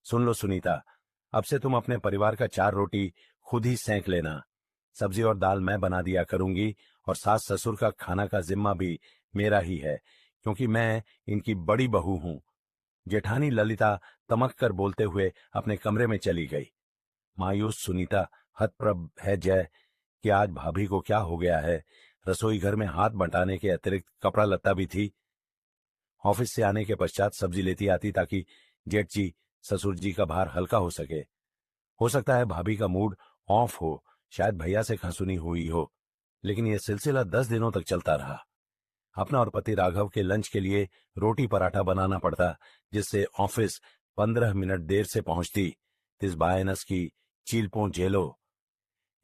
सुन लो सुनीता, अब से तुम अपने परिवार का 4 रोटी खुद ही सेंक लेना। सब्जी और दाल मैं बना दिया करूंगी और सास ससुर का खाना का जिम्मा भी मेरा ही है, क्योंकि मैं इनकी बड़ी बहू हूं। जेठानी ललिता तमक कर बोलते हुए अपने कमरे में चली गई। मायूस सुनीता हतप्रभ है जय कि आज भाभी को क्या हो गया है। रसोई घर में हाथ बंटाने के अतिरिक्त कपड़ा लत्ता भी थी। ऑफिस से आने के पश्चात सब्जी लेती आती ताकि जेठ जी ससुर जी का भार हल्का हो सके। हो सकता है भाभी का मूड ऑफ हो, शायद भैया से खंसुनी हुई हो, लेकिन यह सिलसिला 10 दिनों तक चलता रहा। अपना और पति राघव के लंच के लिए रोटी पराठा बनाना पड़ता, जिससे ऑफिस 15 मिनट देर से पहुंचती। तिस बायनस की चीलपों झेलो।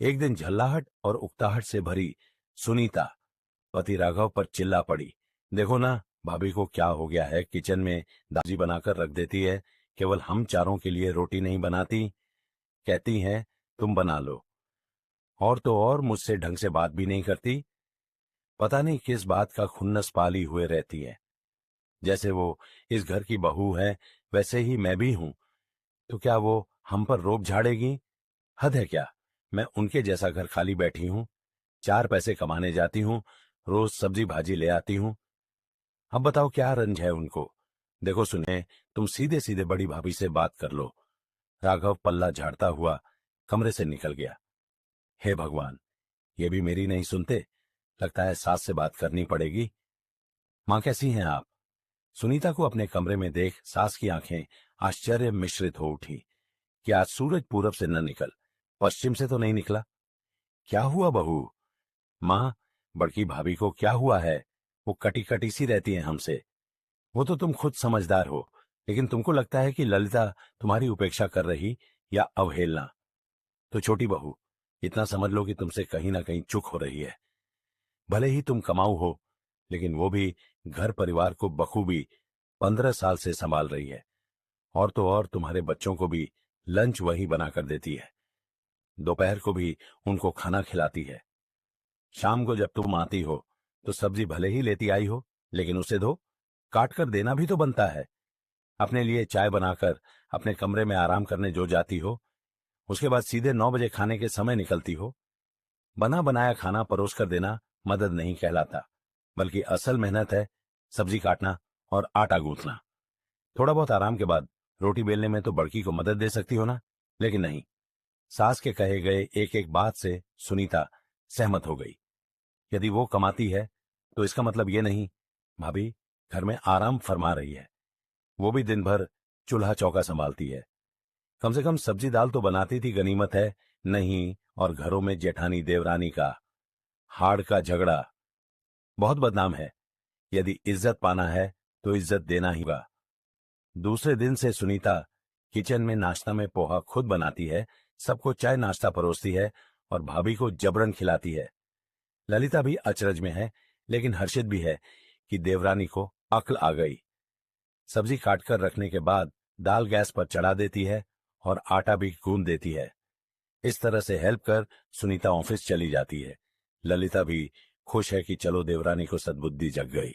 एक दिन झल्लाहट और उकताहट से भरी सुनीता पति राघव पर चिल्ला पड़ी। देखो ना भाभी को क्या हो गया है, किचन में दाजी बनाकर रख देती है, केवल हम चारों के लिए रोटी नहीं बनाती, कहती हैं तुम बना लो। और तो और मुझसे ढंग से बात भी नहीं करती। पता नहीं किस बात का खुन्नस पाली हुए रहती है। जैसे वो इस घर की बहू है, वैसे ही मैं भी हूं। तो क्या वो हम पर रोब झाड़ेगी? हद है क्या। मैं उनके जैसा घर खाली बैठी हूं, 4 पैसे कमाने जाती हूं, रोज सब्जी भाजी ले आती हूं। अब बताओ क्या रंज है उनको। देखो सुने, तुम सीधे सीधे बड़ी भाभी से बात कर लो। राघव पल्ला झाड़ता हुआ कमरे से निकल गया। हे भगवान, ये भी मेरी नहीं सुनते। लगता है सास से बात करनी पड़ेगी। मां कैसी हैं आप? सुनीता को अपने कमरे में देख सास की आंखें आश्चर्य मिश्रित हो उठी कि आज सूरज पूरब से न निकल पश्चिम से तो नहीं निकला। क्या हुआ बहू? मां, बड़की भाभी को क्या हुआ है? वो कटी कटी सी रहती है हमसे। वो तो तुम खुद समझदार हो, लेकिन तुमको लगता है कि ललिता तुम्हारी उपेक्षा कर रही या अवहेलना। तो छोटी बहू, इतना समझ लो कि तुमसे कहीं ना कहीं चूक हो रही है। भले ही तुम कमाऊ हो, लेकिन वो भी घर परिवार को बखूबी 15 साल से संभाल रही है। और तो और तुम्हारे बच्चों को भी लंच वही बना कर देती है। दोपहर को भी उनको खाना खिलाती है। शाम को जब तुम आती हो तो सब्जी भले ही लेती आई हो, लेकिन उसे धो काट कर देना भी तो बनता है। अपने लिए चाय बनाकर अपने कमरे में आराम करने जो जाती हो, उसके बाद सीधे 9 बजे खाने के समय निकलती हो। बना बनाया खाना परोस कर देना मदद नहीं कहलाता, बल्कि असल मेहनत है सब्जी काटना और आटा गूंथना। थोड़ा बहुत आराम के बाद रोटी बेलने में तो बड़की को मदद दे सकती हो ना। लेकिन नहीं, सास के कहे गए एक एक बात से सुनीता सहमत हो गई। यदि वो कमाती है तो इसका मतलब ये नहीं भाभी घर में आराम फरमा रही है। वो भी दिन भर चूल्हा चौका संभालती है। कम से कम सब्जी दाल तो बनाती थी, गनीमत है नहीं। और घरों में जेठानी देवरानी का हाड़ का झगड़ा बहुत बदनाम है। यदि इज्जत पाना है तो इज्जत देना ही होगा। दूसरे दिन से सुनीता किचन में नाश्ता में पोहा खुद बनाती है, सबको चाय नाश्ता परोसती है और भाभी को जबरन खिलाती है। ललिता भी अचरज में है, लेकिन हर्षित भी है कि देवरानी को अक्ल आ गई। सब्जी काटकर रखने के बाद दाल गैस पर चढ़ा देती है और आटा भी गूंद देती है। इस तरह से हेल्प कर सुनीता ऑफिस चली जाती है। ललिता भी खुश है कि चलो देवरानी को सद्बुद्धि जग गई।